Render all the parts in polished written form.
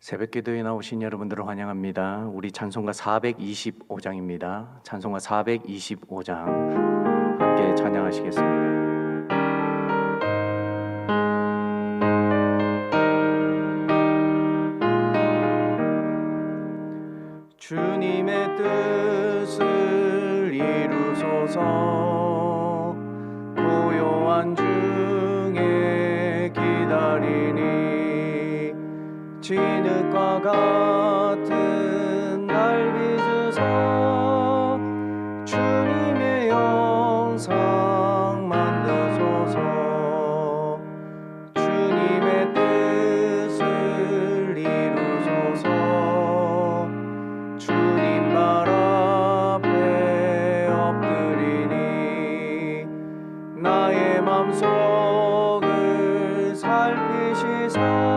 새벽기도에 나오신 여러분들을 환영합니다. 우리 찬송가 425장입니다. 찬송가 425장 함께 찬양하시겠습니다. 주님의 뜻을 이루소서. 고요한 중에 기다리니 진흙과 같은 날 빚으사 주님의 영상 만드소서. 주님의 뜻을 이루소서. 주님 발 앞에 엎드리니 나의 맘속을 살피시사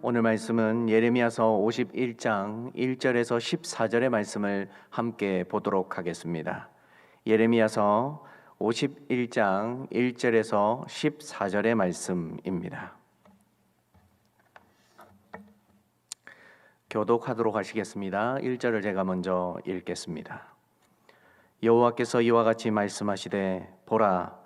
오늘 말씀은 예레미야서 51장 1절에서 14절의 말씀을 함께 보도록 하겠습니다. 예레미야서 51장 1절에서 14절의 말씀입니다. 교독하도록 하시겠습니다. 1절을 제가 먼저 읽겠습니다. 여호와께서 이와 같이 말씀하시되 보라,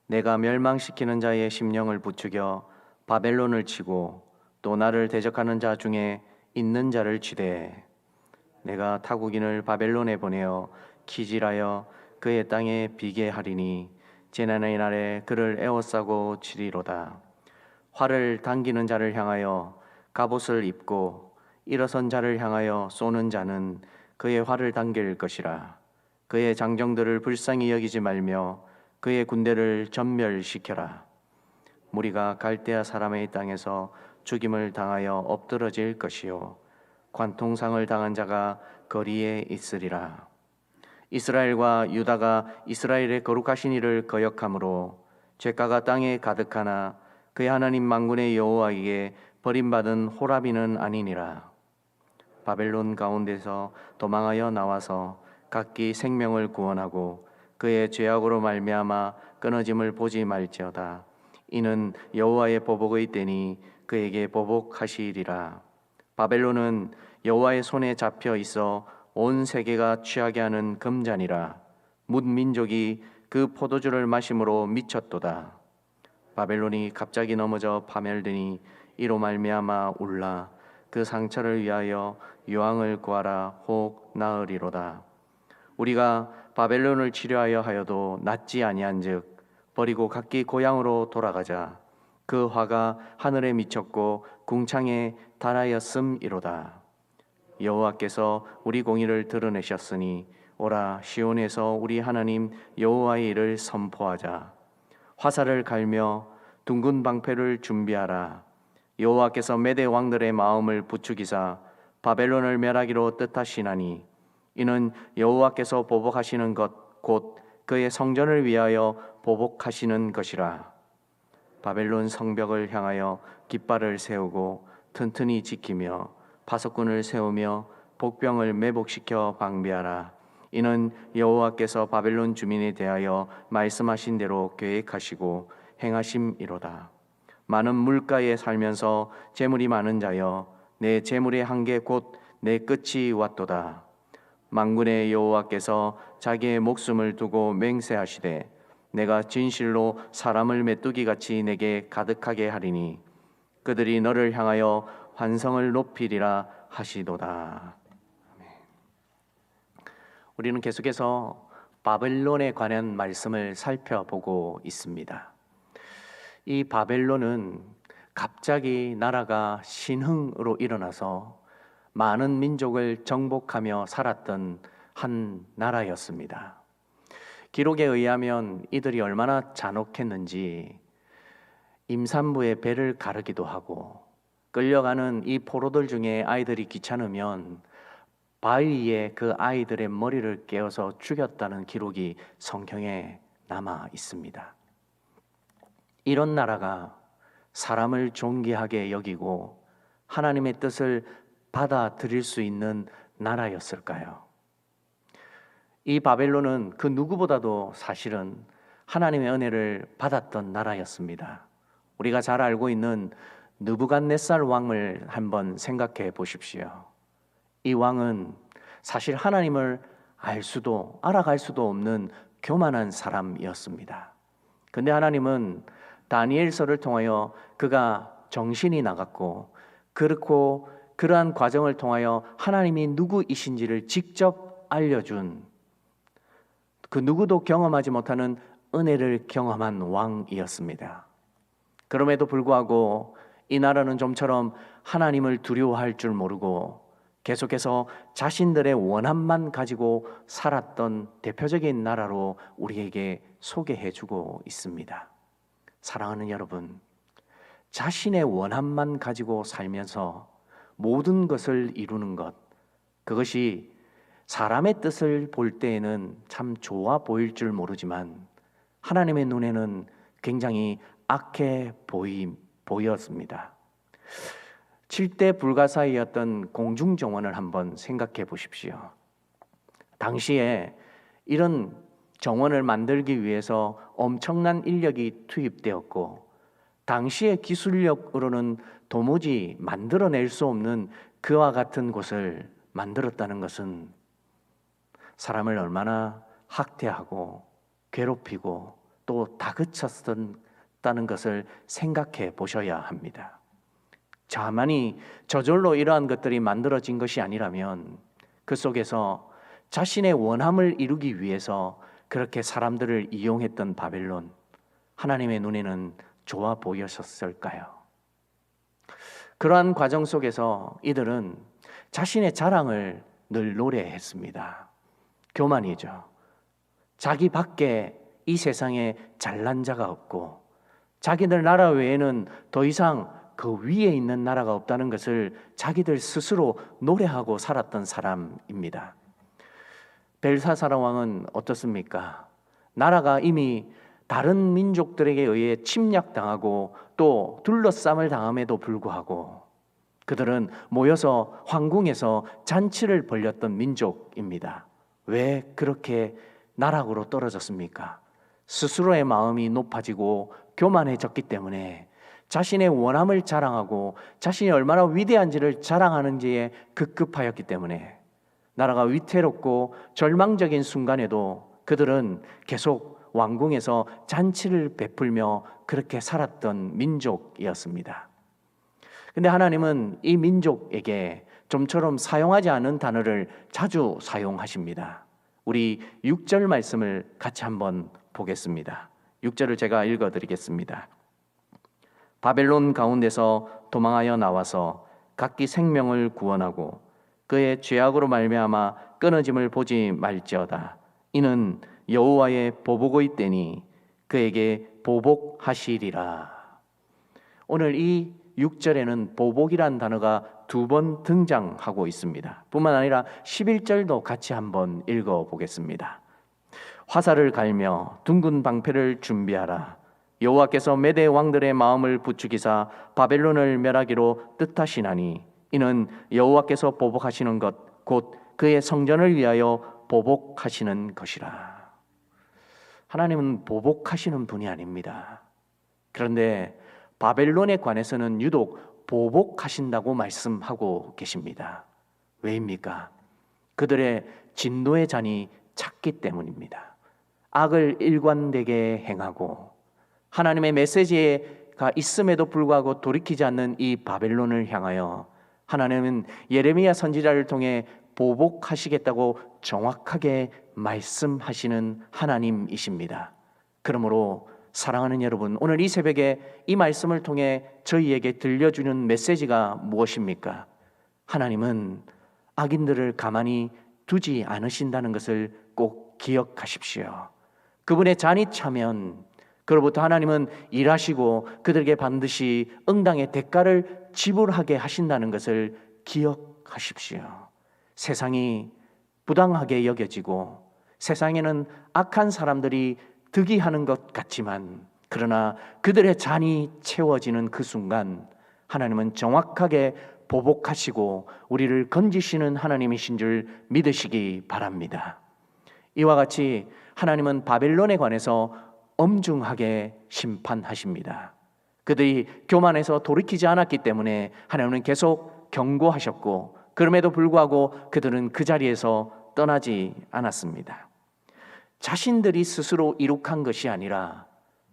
내가 멸망시키는 자의 심령을 부추겨 바벨론을 치고 또 나를 대적하는 자 중에 있는 자를 치되 내가 타국인을 바벨론에 보내어 기질하여 그의 땅에 비게 하리니 재난의 날에 그를 에워싸고 치리로다. 활을 당기는 자를 향하여 갑옷을 입고 일어선 자를 향하여 쏘는 자는 그의 활을 당길 것이라. 그의 장정들을 불쌍히 여기지 말며 그의 군대를 전멸시켜라. 무리가 갈대아 사람의 땅에서 죽임을 당하여 엎드러질 것이요 관통상을 당한 자가 거리에 있으리라. 이스라엘과 유다가 이스라엘의 거룩하신 이를 거역함으로 죄가가 땅에 가득하나 그의 하나님 만군의 여호와에게 버림받은 호라비는 아니니라. 바벨론 가운데서 도망하여 나와서 각기 생명을 구원하고 그의 죄악으로 말미암아 끊어짐을 보지 말지어다. 이는 여호와의 보복의 때니 그에게 보복하시리라. 바벨론은 여호와의 손에 잡혀 있어 온 세계가 취하게 하는 금잔이라. 뭇 민족이 그 포도주를 마심으로 미쳤도다. 바벨론이 갑자기 넘어져 파멸되니 이로 말미암아 울라. 그 상처를 위하여 유황을 구하라. 혹 나으리로다. 우리가 바벨론을 치료하여 하여도 낫지 아니한즉 버리고 각기 고향으로 돌아가자. 그 화가 하늘에 미쳤고 궁창에 달하였음이로다. 여호와께서 우리 공의를 드러내셨으니 오라, 시온에서 우리 하나님 여호와의 일을 선포하자. 화살을 갈며 둥근 방패를 준비하라. 여호와께서 메대 왕들의 마음을 부추기사 바벨론을 멸하기로 뜻하시나니 이는 여호와께서 보복하시는 것 곧 그의 성전을 위하여 보복하시는 것이라. 바벨론 성벽을 향하여 깃발을 세우고 튼튼히 지키며 파석꾼을 세우며 복병을 매복시켜 방비하라. 이는 여호와께서 바벨론 주민에 대하여 말씀하신 대로 계획하시고 행하심이로다. 많은 물가에 살면서 재물이 많은 자여, 내 재물의 한계 곧 내 끝이 왔도다. 만군의 여호와께서 자기의 목숨을 두고 맹세하시되 내가 진실로 사람을 메뚜기 같이 내게 가득하게 하리니 그들이 너를 향하여 환성을 높이리라 하시도다. 우리는 계속해서 바벨론에 관한 말씀을 살펴보고 있습니다. 이 바벨론은 갑자기 나라가 신흥으로 일어나서 많은 민족을 정복하며 살았던 한 나라였습니다. 기록에 의하면 이들이 얼마나 잔혹했는지 임산부의 배를 가르기도 하고 끌려가는 이 포로들 중에 아이들이 귀찮으면 바위에 그 아이들의 머리를 깨어서 죽였다는 기록이 성경에 남아 있습니다. 이런 나라가 사람을 존귀하게 여기고 하나님의 뜻을 받아들일 수 있는 나라였을까요? 이 바벨론은 그 누구보다도 사실은 하나님의 은혜를 받았던 나라였습니다. 우리가 잘 알고 있는 느부갓네살 왕을 한번 생각해 보십시오. 이 왕은 사실 하나님을 알아갈 수도 없는 교만한 사람이었습니다. 근데 하나님은 다니엘서를 통하여 그가 정신이 나갔고 그렇고 그러한 과정을 통하여 하나님이 누구이신지를 직접 알려준 그 누구도 경험하지 못하는 은혜를 경험한 왕이었습니다. 그럼에도 불구하고 이 나라는 좀처럼 하나님을 두려워할 줄 모르고 계속해서 자신들의 원함만 가지고 살았던 대표적인 나라로 우리에게 소개해주고 있습니다. 사랑하는 여러분, 자신의 원함만 가지고 살면서 모든 것을 이루는 것, 그것이 사람의 뜻을 볼 때에는 참 좋아 보일 줄 모르지만 하나님의 눈에는 굉장히 악해 보였습니다. 7대 불가사의였던 공중정원을 한번 생각해 보십시오. 당시에 이런 정원을 만들기 위해서 엄청난 인력이 투입되었고 당시의 기술력으로는 도무지 만들어낼 수 없는 그와 같은 곳을 만들었다는 것은 사람을 얼마나 학대하고 괴롭히고 또 다그쳤다는 것을 생각해 보셔야 합니다. 다만이 저절로 이러한 것들이 만들어진 것이 아니라면 그 속에서 자신의 원함을 이루기 위해서 그렇게 사람들을 이용했던 바벨론, 하나님의 눈에는 좋아 보였을까요? 그러한 과정 속에서 이들은 자신의 자랑을 늘 노래했습니다. 교만이죠. 자기 밖에 이 세상에 잘난 자가 없고 자기들 나라 외에는 더 이상 그 위에 있는 나라가 없다는 것을 자기들 스스로 노래하고 살았던 사람입니다. 벨사사라 왕은 어떻습니까? 나라가 이미 다른 민족들에게 의해 침략당하고 또 둘러싸움을 당함에도 불구하고 그들은 모여서 황궁에서 잔치를 벌였던 민족입니다. 왜 그렇게 나락으로 떨어졌습니까? 스스로의 마음이 높아지고 교만해졌기 때문에 자신의 원함을 자랑하고 자신이 얼마나 위대한지를 자랑하는지에 급급하였기 때문에 나라가 위태롭고 절망적인 순간에도 그들은 계속 왕궁에서 잔치를 베풀며 그렇게 살았던 민족이었습니다. 근데 하나님은 이 민족에게 좀처럼 사용하지 않은 단어를 자주 사용하십니다. 우리 6절 말씀을 같이 한번 보겠습니다. 6절을 제가 읽어드리겠습니다. 바벨론 가운데서 도망하여 나와서 각기 생명을 구원하고 그의 죄악으로 말미암아 끊어짐을 보지 말지어다. 이는 여호와의 보복의 때니 그에게 보복하시리라. 오늘 이 6절에는 보복이란 단어가 2번 등장하고 있습니다. 뿐만 아니라 11절도 같이 한번 읽어보겠습니다. 화살을 갈며 둥근 방패를 준비하라. 여호와께서 메대 왕들의 마음을 부추기사 바벨론을 멸하기로 뜻하시나니 이는 여호와께서 보복하시는 것 곧 그의 성전을 위하여 보복하시는 것이라. 하나님은 보복하시는 분이 아닙니다. 그런데 바벨론에 관해서는 유독 보복하신다고 말씀하고 계십니다. 왜입니까? 그들의 진노의 잔이 찼기 때문입니다. 악을 일관되게 행하고 하나님의 메시지가 있음에도 불구하고 돌이키지 않는 이 바벨론을 향하여 하나님은 예레미야 선지자를 통해 보복하시겠다고 정확하게 말씀하시는 하나님이십니다. 그러므로 사랑하는 여러분, 오늘 이 새벽에 이 말씀을 통해 저희에게 들려주는 메시지가 무엇입니까? 하나님은 악인들을 가만히 두지 않으신다는 것을 꼭 기억하십시오. 그분의 잔이 차면 그로부터 하나님은 일하시고 그들에게 반드시 응당의 대가를 지불하게 하신다는 것을 기억하십시오. 세상이 부당하게 여겨지고 세상에는 악한 사람들이 득이하는 것 같지만 그러나 그들의 잔이 채워지는 그 순간 하나님은 정확하게 보복하시고 우리를 건지시는 하나님이신 줄 믿으시기 바랍니다. 이와 같이 하나님은 바벨론에 관해서 엄중하게 심판하십니다. 그들이 교만해서 돌이키지 않았기 때문에 하나님은 계속 경고하셨고 그럼에도 불구하고 그들은 그 자리에서 떠나지 않았습니다. 자신들이 스스로 이룩한 것이 아니라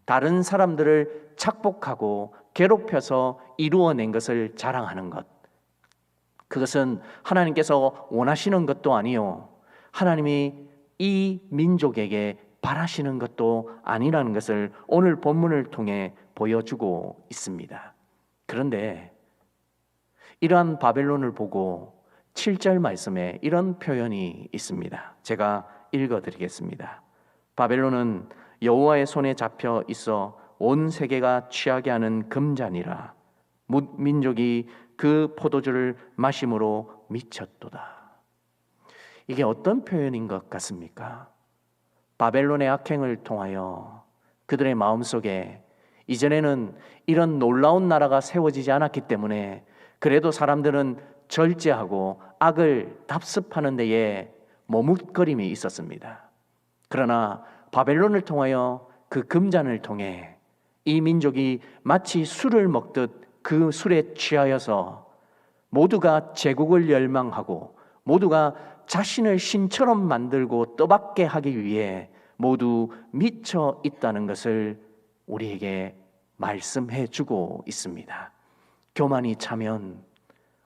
다른 사람들을 착복하고 괴롭혀서 이루어낸 것을 자랑하는 것, 그것은 하나님께서 원하시는 것도 아니요 하나님이 이 민족에게 바라시는 것도 아니라는 것을 오늘 본문을 통해 보여주고 있습니다. 그런데 이러한 바벨론을 보고 7절 말씀에 이런 표현이 있습니다. 제가 읽어드리겠습니다. 바벨론은 여호와의 손에 잡혀 있어 온 세계가 취하게 하는 금잔이라 민족이 그 포도주를 마심으로 미쳤도다. 이게 어떤 표현인 것 같습니까? 바벨론의 악행을 통하여 그들의 마음속에 이전에는 이런 놀라운 나라가 세워지지 않았기 때문에 그래도 사람들은 절제하고 악을 답습하는 데에 머뭇거림이 있었습니다. 그러나 바벨론을 통하여 그 금잔을 통해 이 민족이 마치 술을 먹듯 그 술에 취하여서 모두가 제국을 열망하고 모두가 자신을 신처럼 만들고 떠받게 하기 위해 모두 미쳐 있다는 것을 우리에게 말씀해 주고 있습니다. 교만이 차면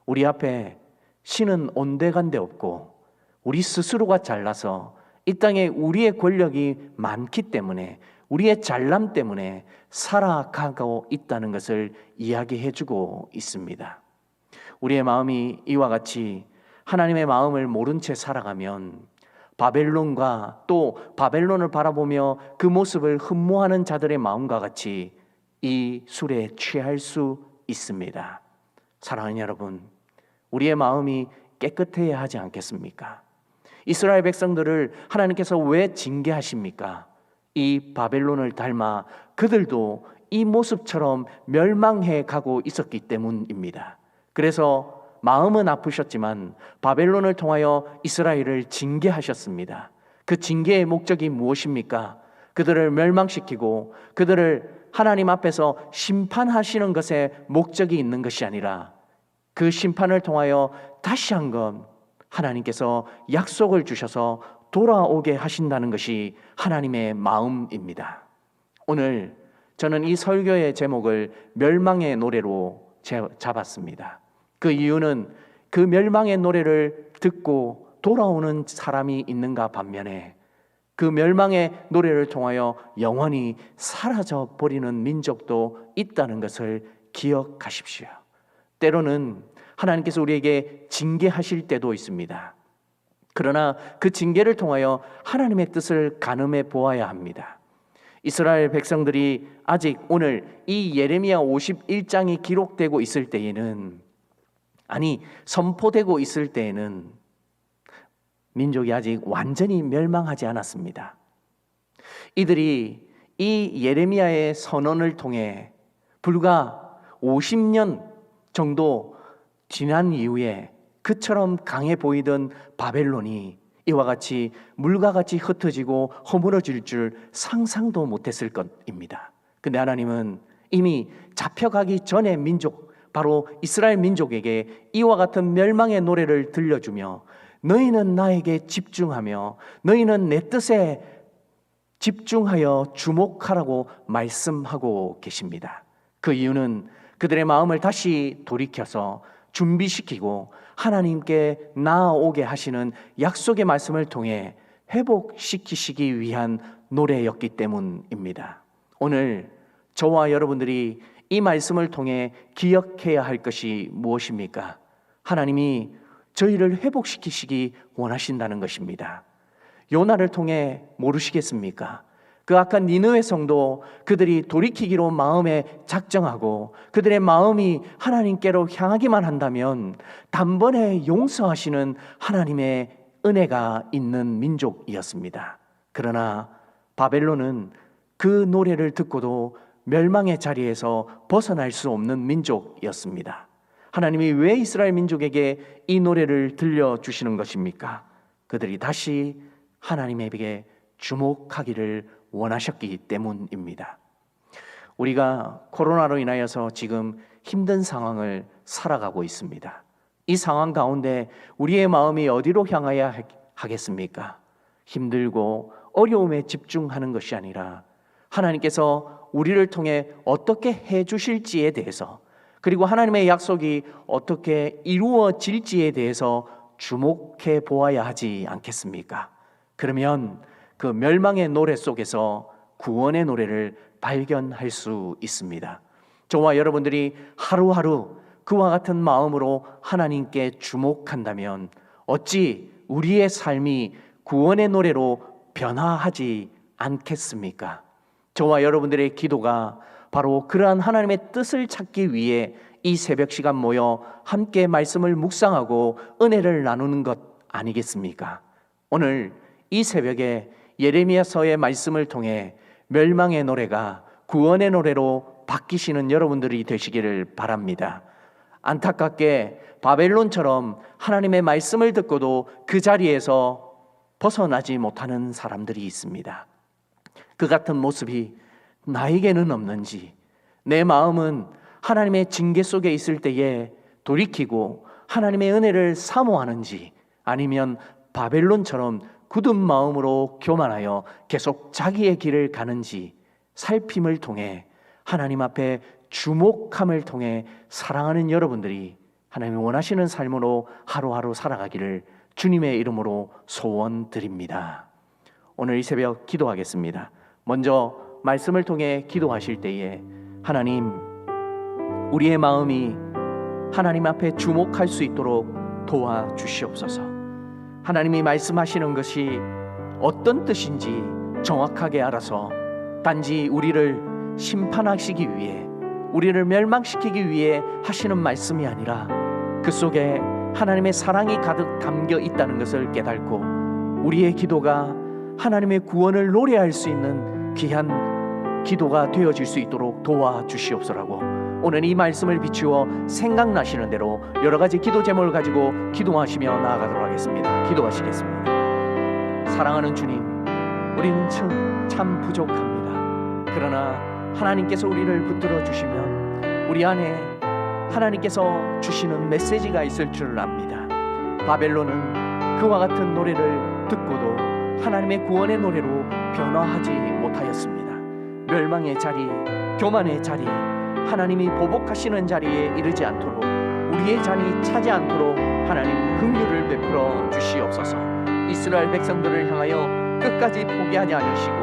우리 앞에 신은 온데간데 없고 우리 스스로가 잘나서 이 땅에 우리의 권력이 많기 때문에 우리의 잘남 때문에 살아가고 있다는 것을 이야기해 주고 있습니다. 우리의 마음이 이와 같이 하나님의 마음을 모른 채 살아가면 바벨론과 또 바벨론을 바라보며 그 모습을 흠모하는 자들의 마음과 같이 이 술에 취할 수 있습니다. 사랑하는 여러분, 우리의 마음이 깨끗해야 하지 않겠습니까? 이스라엘 백성들을 하나님께서 왜 징계하십니까? 이 바벨론을 닮아 그들도 이 모습처럼 멸망해 가고 있었기 때문입니다. 그래서 마음은 아프셨지만 바벨론을 통하여 이스라엘을 징계하셨습니다. 그 징계의 목적이 무엇입니까? 그들을 멸망시키고 그들을 하나님 앞에서 심판하시는 것에 목적이 있는 것이 아니라 그 심판을 통하여 다시 한번 하나님께서 약속을 주셔서 돌아오게 하신다는 것이 하나님의 마음입니다. 오늘 저는 이 설교의 제목을 멸망의 노래로 잡았습니다. 그 이유는 그 멸망의 노래를 듣고 돌아오는 사람이 있는가 반면에 그 멸망의 노래를 통하여 영원히 사라져 버리는 민족도 있다는 것을 기억하십시오. 때로는 하나님께서 우리에게 징계하실 때도 있습니다. 그러나 그 징계를 통하여 하나님의 뜻을 가늠해 보아야 합니다. 이스라엘 백성들이 아직 오늘 이 예레미야 51장이 기록되고 있을 때에는, 선포되고 있을 때에는 민족이 아직 완전히 멸망하지 않았습니다. 이들이 이 예레미야의 선언을 통해 불과 50년 정도 지난 이후에 그처럼 강해 보이던 바벨론이 이와 같이 물과 같이 흩어지고 허물어질 줄 상상도 못했을 것입니다. 근데 하나님은 이미 잡혀가기 전에 민족, 바로 이스라엘 민족에게 이와 같은 멸망의 노래를 들려주며 너희는 나에게 집중하며 너희는 내 뜻에 집중하여 주목하라고 말씀하고 계십니다. 그 이유는 그들의 마음을 다시 돌이켜서 준비시키고 하나님께 나아오게 하시는 약속의 말씀을 통해 회복시키시기 위한 노래였기 때문입니다. 오늘 저와 여러분들이 이 말씀을 통해 기억해야 할 것이 무엇입니까? 하나님이 저희를 회복시키시기 원하신다는 것입니다. 요나를 통해 모르시겠습니까? 그 악한 니느웨 성도, 그들이 돌이키기로 마음에 작정하고 그들의 마음이 하나님께로 향하기만 한다면 단번에 용서하시는 하나님의 은혜가 있는 민족이었습니다. 그러나 바벨론은 그 노래를 듣고도 멸망의 자리에서 벗어날 수 없는 민족이었습니다. 하나님이 왜 이스라엘 민족에게 이 노래를 들려주시는 것입니까? 그들이 다시 하나님에게 주목하기를 원하셨기 때문입니다. 우리가 코로나로 인하여서 지금 힘든 상황을 살아가고 있습니다. 이 상황 가운데 우리의 마음이 어디로 향하여야 하겠습니까? 힘들고 어려움에 집중하는 것이 아니라 하나님께서 우리를 통해 어떻게 해주실지에 대해서, 그리고 하나님의 약속이 어떻게 이루어질지에 대해서 주목해 보아야 하지 않겠습니까? 그러면 그 멸망의 노래 속에서 구원의 노래를 발견할 수 있습니다. 저와 여러분들이 하루하루 그와 같은 마음으로 하나님께 주목한다면 어찌 우리의 삶이 구원의 노래로 변화하지 않겠습니까? 저와 여러분들의 기도가 바로 그러한 하나님의 뜻을 찾기 위해 이 새벽 시간 모여 함께 말씀을 묵상하고 은혜를 나누는 것 아니겠습니까? 오늘 이 새벽에 예레미야서의 말씀을 통해 멸망의 노래가 구원의 노래로 바뀌시는 여러분들이 되시기를 바랍니다. 안타깝게 바벨론처럼 하나님의 말씀을 듣고도 그 자리에서 벗어나지 못하는 사람들이 있습니다. 그 같은 모습이 나에게는 없는지, 내 마음은 하나님의 징계 속에 있을 때에 돌이키고 하나님의 은혜를 사모하는지, 아니면 바벨론처럼 굳은 마음으로 교만하여 계속 자기의 길을 가는지 살핌을 통해 하나님 앞에 주목함을 통해 사랑하는 여러분들이 하나님이 원하시는 삶으로 하루하루 살아가기를 주님의 이름으로 소원드립니다. 오늘 이 새벽 기도하겠습니다. 먼저 말씀을 통해 기도하실 때에 하나님, 우리의 마음이 하나님 앞에 주목할 수 있도록 도와주시옵소서. 하나님이 말씀하시는 것이 어떤 뜻인지 정확하게 알아서 단지 우리를 심판하시기 위해, 우리를 멸망시키기 위해 하시는 말씀이 아니라 그 속에 하나님의 사랑이 가득 담겨 있다는 것을 깨닫고 우리의 기도가 하나님의 구원을 노래할 수 있는 귀한 기도가 되어질 수 있도록 도와주시옵소라고 오늘 이 말씀을 비추어 생각나시는 대로 여러 가지 기도 제목을 가지고 기도하시며 나아가도록 하겠습니다. 기도하시겠습니다. 사랑하는 주님, 우리는 참 부족합니다. 그러나 하나님께서 우리를 붙들어 주시면 우리 안에 하나님께서 주시는 메시지가 있을 줄 압니다. 바벨론은 그와 같은 노래를 듣고도 하나님의 구원의 노래로 변화하지 못하였습니다. 멸망의 자리, 교만의 자리, 하나님이 보복하시는 자리에 이르지 않도록, 우리의 자리 차지 않도록 하나님 긍휼을 베풀어 주시옵소서. 이스라엘 백성들을 향하여 끝까지 포기하지 않으시고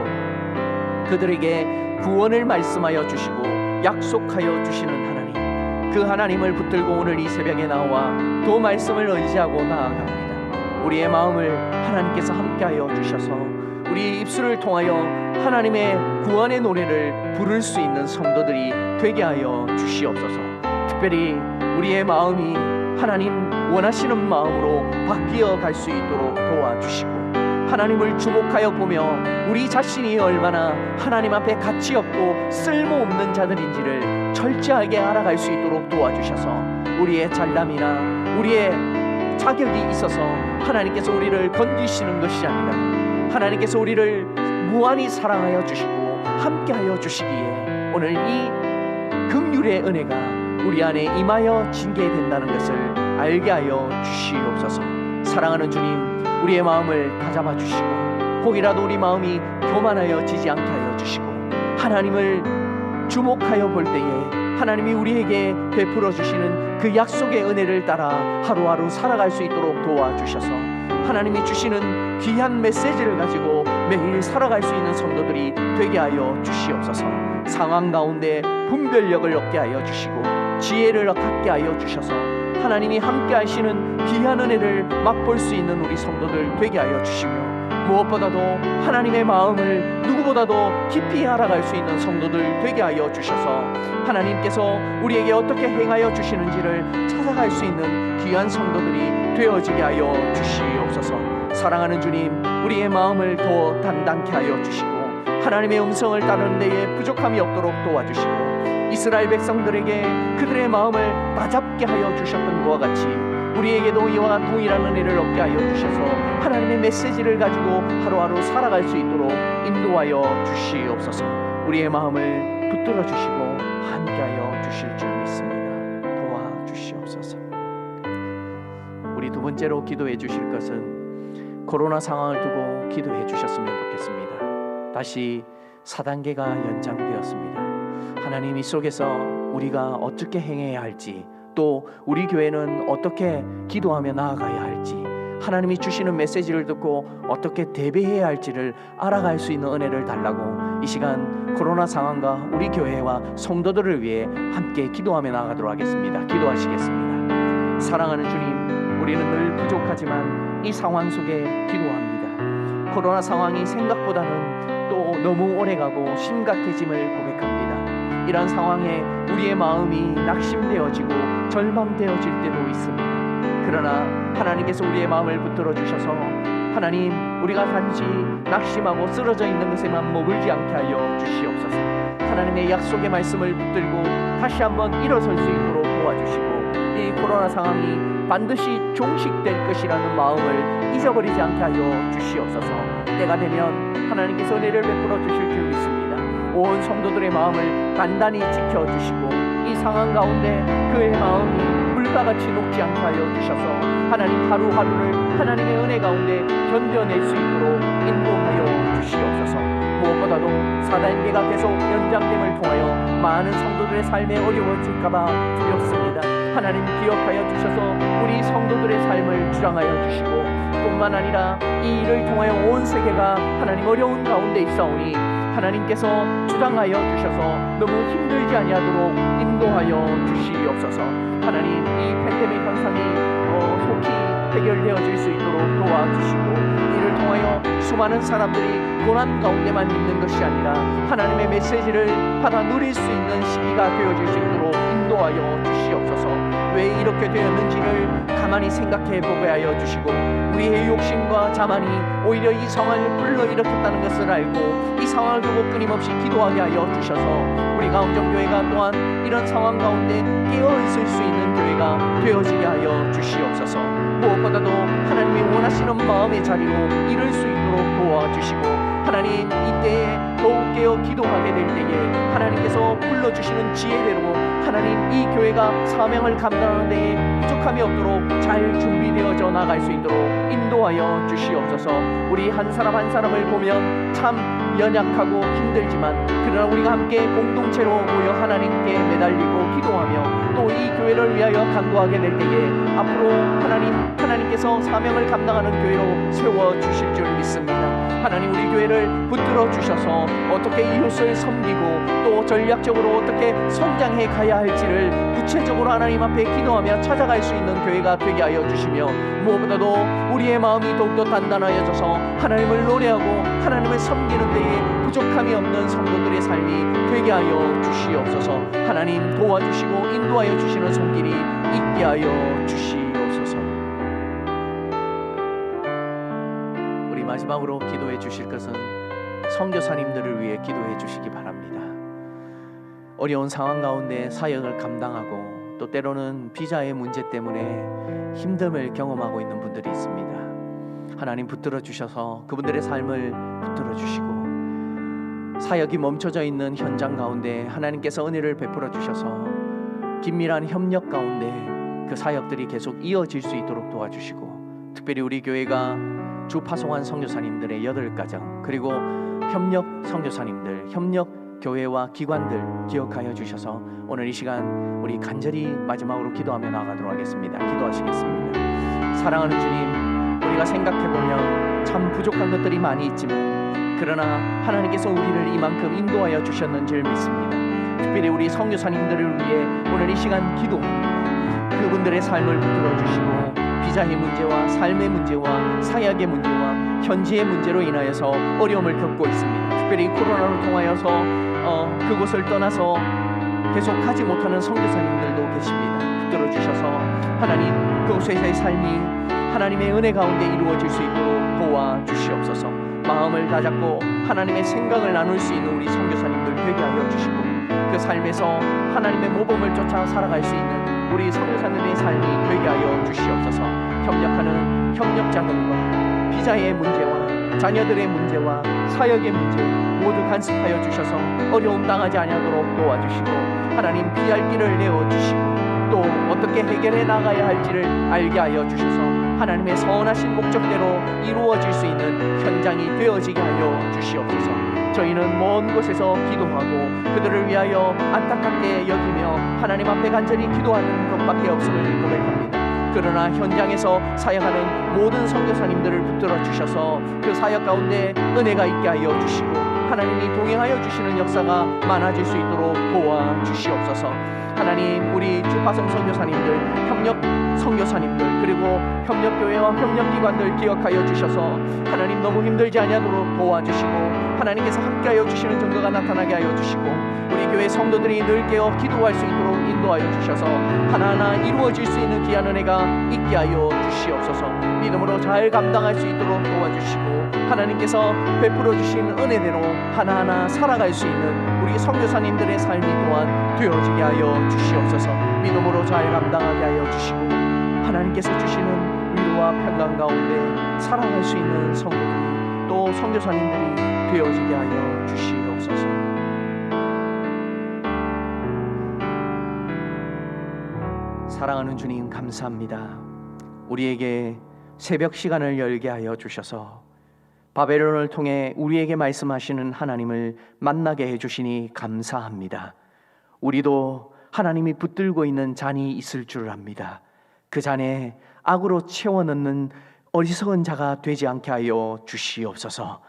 그들에게 구원을 말씀하여 주시고 약속하여 주시는 하나님, 그 하나님을 붙들고 오늘 이 새벽에 나와 또 말씀을 의지하고 나아갑니다. 우리의 마음을 하나님께서 함께하여 주셔서 우리 입술을 통하여 하나님의 구원의 노래를 부를 수 있는 성도들이 되게 하여 주시옵소서. 특별히 우리의 마음이 하나님 원하시는 마음으로 바뀌어 갈 수 있도록 도와주시고, 하나님을 주목하여 보며 우리 자신이 얼마나 하나님 앞에 가치 없고 쓸모없는 자들인지를 철저하게 알아갈 수 있도록 도와주셔서 우리의 잘남이나 우리의 자격이 있어서 하나님께서 우리를 건지시는 것이 아니라 하나님께서 우리를 무한히 사랑하여 주시고 함께하여 주시기에 오늘 이 긍휼의 은혜가 우리 안에 임하여 징계된다는 것을 알게 하여 주시옵소서. 사랑하는 주님, 우리의 마음을 다잡아 주시고 혹이라도 우리 마음이 교만하여지지 않게 하여 주시고 하나님을 주목하여 볼 때에 하나님이 우리에게 베풀어 주시는 그 약속의 은혜를 따라 하루하루 살아갈 수 있도록 도와주셔서 하나님이 주시는 귀한 메시지를 가지고 매일 살아갈 수 있는 성도들이 되게 하여 주시옵소서. 상황 가운데 분별력을 얻게 하여 주시고 지혜를 갖게 하여 주셔서 하나님이 함께 하시는 귀한 은혜를 맛볼 수 있는 우리 성도들 되게 하여 주시며 무엇보다도 하나님의 마음을 누구보다도 깊이 알아갈 수 있는 성도들 되게 하여 주셔서 하나님께서 우리에게 어떻게 행하여 주시는지를 찾아갈 수 있는 귀한 성도들이 되어지게 하여 주시옵소서. 사랑하는 주님, 우리의 마음을 더 단단케 하여 주시고 하나님의 음성을 따르는 데에 부족함이 없도록 도와주시고 이스라엘 백성들에게 그들의 마음을 다잡게 하여 주셨던 것과 같이 우리에게도 이와 동일한 은혜를 얻게 하여 주셔서 하나님의 메시지를 가지고 하루하루 살아갈 수 있도록 인도하여 주시옵소서. 우리의 마음을 붙들어 주시고 함께하여 주실 줄 믿습니다. 도와주시옵소서. 우리 두 번째로 기도해 주실 것은 코로나 상황을 두고 기도해 주셨으면 좋겠습니다. 다시 4단계가 연장되었습니다. 하나님, 이 속에서 우리가 어떻게 행해야 할지, 또 우리 교회는 어떻게 기도하며 나아가야 할지, 하나님이 주시는 메시지를 듣고 어떻게 대비해야 할지를 알아갈 수 있는 은혜를 달라고 이 시간 코로나 상황과 우리 교회와 성도들을 위해 함께 기도하며 나아가도록 하겠습니다. 기도하시겠습니다. 사랑하는 주님, 우리는 늘 부족하지만 이 상황 속에 기도합니다. 코로나 상황이 생각보다는 또 너무 오래가고 심각해짐을 고백합니다. 이런 상황에 우리의 마음이 낙심되어지고 절망되어질 때도 있습니다. 그러나 하나님께서 우리의 마음을 붙들어 주셔서 하나님, 우리가 단지 낙심하고 쓰러져 있는 것에만 머물지 않게 하여 주시옵소서. 하나님의 약속의 말씀을 붙들고 다시 한번 일어설 수 있도록 도와주시고 이 코로나 상황이 반드시 종식될 것이라는 마음을 잊어버리지 않게 하여 주시옵소서. 때가 되면 하나님께서 은혜를 베풀어 주실 줄 믿습니다. 온 성도들의 마음을 단단히 지켜주시고 이 상황 가운데 그의 마음이 물과같이 녹지 않게 하여 주셔서 하나님 하루하루를 하나님의 은혜 가운데 견뎌낼 수 있도록 인도하여 주시옵소서. 무엇보다도 4단계가 계속 연장됨을 통하여 많은 성도들의 삶에 어려워질까봐 두렵습니다. 하나님 기억하여 주셔서 우리 성도들의 삶을 주장하여 주시고 뿐만 아니라 이 일을 통하여 온 세계가 하나님 어려운 가운데 있사오니 하나님께서 주장하여 주셔서 너무 힘들지 아니하도록 인도하여 주시옵소서. 하나님, 이 팬데믹 현상이 속히 해결되어질 수 있도록 도와주시고 이를 통하여 수많은 사람들이 고난 가운데만 있는 것이 아니라 하나님의 메시지를 받아 누릴 수 있는 시기가 되어질 수 있도록 인도하여 주시옵소서. 왜 이렇게 되었는지를 가만히 생각해 보게 하여 주시고 우리의 욕심과 자만이 오히려 이 상황을 불러일으켰다는 것을 알고 이 상황을 두고 끊임없이 기도하게 하여 주셔서 우리 가운정교회가 또한 이런 상황 가운데 깨어있을 수 있는 교회가 되어지게 하여 주시옵소서. 무엇보다도 하나님이 원하시는 마음의 자리로 이룰 수 있도록 도와주시고 하나님, 이때에 더욱 깨어 기도하게 될 때에 하나님께서 불러주시는 지혜대로 하나님, 이 교회가 사명을 감당하는 데에 부족함이 없도록 잘 준비되어져 나갈 수 있도록 인도하여 주시옵소서. 우리 한 사람 한 사람을 보면 참 연약하고 힘들지만 그러나 우리가 함께 공동체로 모여 하나님께 매달리고 기도하며 또 이 교회를 위하여 간구하게 될 때에 앞으로 하나님께서 사명을 감당하는 교회로 세워주실 줄 믿습니다. 하나님, 우리 교회를 붙들어 주셔서 어떻게 이웃을 섬기고 또 전략적으로 어떻게 성장해 가야 할지를 구체적으로 하나님 앞에 기도하며 찾아갈 수 있는 교회가 되게 하여 주시며 무엇보다도 우리의 마음이 더욱더 단단하여져서 하나님을 노래하고 하나님을 섬기는 데에 부족함이 없는 성도들의 삶이 되게 하여 주시옵소서. 하나님 도와주시고 인도하여 주시는 손길이 있게 하여 주시옵소서. 우리 마지막으로 기도해 주실 것은 선교사님들을 위해 기도해 주시기 바랍니다. 어려운 상황 가운데 사역을 감당하고 또 때로는 비자의 문제 때문에 힘듦을 경험하고 있는 분들이 있습니다. 하나님 붙들어 주셔서 그분들의 삶을 붙들어 주시고 사역이 멈춰져 있는 현장 가운데 하나님께서 은혜를 베풀어 주셔서 긴밀한 협력 가운데 그 사역들이 계속 이어질 수 있도록 도와주시고 특별히 우리 교회가 주 파송한 선교사님들의 8가정, 그리고 협력 선교사님들, 협력 교회와 기관들 기억하여 주셔서 오늘 이 시간 우리 간절히 마지막으로 기도하며 나아가도록 하겠습니다. 기도하시겠습니다. 사랑하는 주님, 우리가 생각해보면 참 부족한 것들이 많이 있지만 그러나 하나님께서 우리를 이만큼 인도하여 주셨는지를 믿습니다. 특별히 우리 선교사님들을 위해 오늘 이 시간 기도합니다. 그분들의 삶을 붙들어 주시고 비자의 문제와 삶의 문제와 사역의 문제와 현지의 문제로 인하여서 어려움을 겪고 있습니다. 특별히 코로나로 통하여서 그곳을 떠나서 계속 가지 못하는 선교사님들도 계십니다. 붙들어 주셔서 하나님, 그곳에서의 삶이 하나님의 은혜 가운데 이루어질 수 있도록 도와주시옵소서. 마음을 다잡고 하나님의 생각을 나눌 수 있는 우리 선교사님들 되게 하여 주시고, 그 삶에서 하나님의 모범을 쫓아 살아갈 수 있는 우리 선교사님의 삶이 되게 하여 주시옵소서. 협력하는 협력자들과 비자의 문제와 자녀들의 문제와 사역의 문제 모두 간섭하여 주셔서 어려움 당하지 아니하도록 도와주시고, 하나님 피할 길을 내어주시고 또 어떻게 해결해 나가야 할지를 알게 하여 주셔서 하나님의 선하신 목적대로 이루어질 수 있는 현장이 되어지게 하여 주시옵소서. 저희는 먼 곳에서 기도하고 그들을 위하여 안타깝게 여기며 하나님 앞에 간절히 기도하는 것밖에 없음을 고백합니다. 그러나 현장에서 사역하는 모든 선교사님들을 붙들어 주셔서 그 사역 가운데 은혜가 있게 하여 주시고 하나님이 동행하여 주시는 역사가 많아질 수 있도록 도와주시옵소서. 하나님, 우리 주파성 선교사님들, 협력 선교사님들, 그리고 협력교회와 협력기관들 기억하여 주셔서 하나님 너무 힘들지 아니하도록 도와주시고 하나님께서 함께하여 주시는 증거가 나타나게 하여 주시고 우리 교회 성도들이 늘 깨어 기도할 수 있도록 인도하여 주셔서 하나하나 이루어질 수 있는 귀한 은혜가 있게 하여 주시옵소서. 믿음으로 잘 감당할 수 있도록 도와주시고 하나님께서 베풀어 주신 은혜대로 하나하나 살아갈 수 있는 우리 선교사님들의 삶이 또한 되어지게 하여 주시옵소서. 믿음으로 잘 감당하게 하여 주시고 하나님께서 주시는 위로와 평강 가운데 살아갈 수 있는 성도들이 또 선교사님들이 되어지게 하여 주시옵소서. 사랑하는 주님, 감사합니다. 우리에게 새벽 시간을 열게 하여 주셔서 바벨론을 통해 우리에게 말씀하시는 하나님을 만나게 해주시니 감사합니다. 우리도 하나님이 붙들고 있는 잔이 있을 줄 압니다. 그 잔에 악으로 채워넣는 어리석은 자가 되지 않게 하여 주시옵소서.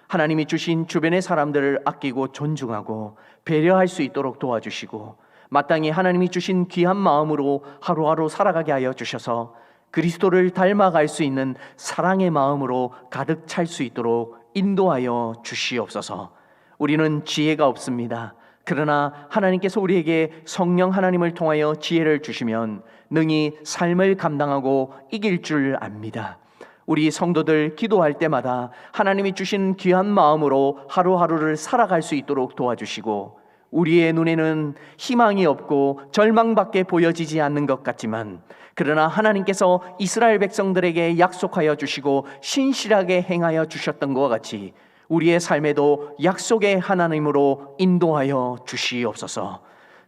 하나님이 주신 주변의 사람들을 아끼고 존중하고 배려할 수 있도록 도와주시고 마땅히 하나님이 주신 귀한 마음으로 하루하루 살아가게 하여 주셔서 그리스도를 닮아갈 수 있는 사랑의 마음으로 가득 찰 수 있도록 인도하여 주시옵소서. 우리는 지혜가 없습니다. 그러나 하나님께서 우리에게 성령 하나님을 통하여 지혜를 주시면 능히 삶을 감당하고 이길 줄 압니다. 우리 성도들 기도할 때마다 하나님이 주신 귀한 마음으로 하루하루를 살아갈 수 있도록 도와주시고 우리의 눈에는 희망이 없고 절망밖에 보여지지 않는 것 같지만 그러나 하나님께서 이스라엘 백성들에게 약속하여 주시고 신실하게 행하여 주셨던 것과 같이 우리의 삶에도 약속의 하나님으로 인도하여 주시옵소서.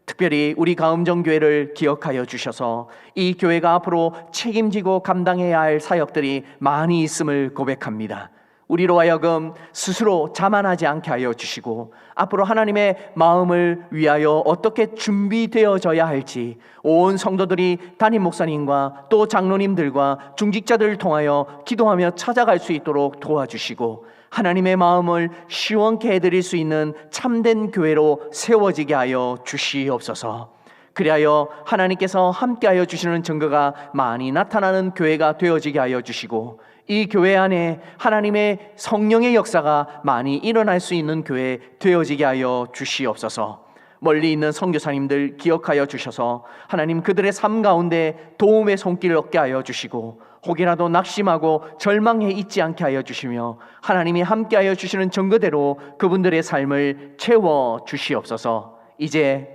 특별히 우리 가음정교회를 기억하여 주셔서 이 교회가 앞으로 책임지고 감당해야 할 사역들이 많이 있음을 고백합니다. 우리로 하여금 스스로 자만하지 않게 하여 주시고 앞으로 하나님의 마음을 위하여 어떻게 준비되어져야 할지 온 성도들이 담임 목사님과 또 장로님들과 중직자들을 통하여 기도하며 찾아갈 수 있도록 도와주시고 하나님의 마음을 시원케 해드릴 수 있는 참된 교회로 세워지게 하여 주시옵소서. 그리하여 하나님께서 함께하여 주시는 증거가 많이 나타나는 교회가 되어지게 하여 주시고 이 교회 안에 하나님의 성령의 역사가 많이 일어날 수 있는 교회 되어지게 하여 주시옵소서. 멀리 있는 선교사님들 기억하여 주셔서 하나님 그들의 삶 가운데 도움의 손길을 얻게 하여 주시고 혹이라도 낙심하고 절망해 있지 않게 하여 주시며 하나님이 함께하여 주시는 증거대로 그분들의 삶을 채워 주시옵소서. 이제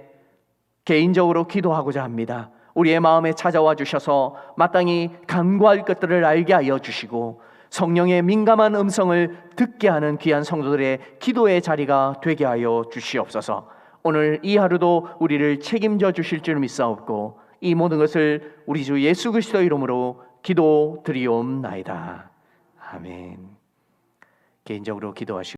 개인적으로 기도하고자 합니다. 우리의 마음에 찾아와 주셔서 마땅히 간구할 것들을 알게 하여 주시고 성령의 민감한 음성을 듣게 하는 귀한 성도들의 기도의 자리가 되게 하여 주시옵소서. 오늘 이 하루도 우리를 책임져 주실 줄 믿사옵고 이 모든 것을 우리 주 예수 그리스도 이름으로 기도드리옵나이다. 아멘. 개인적으로 기도하시고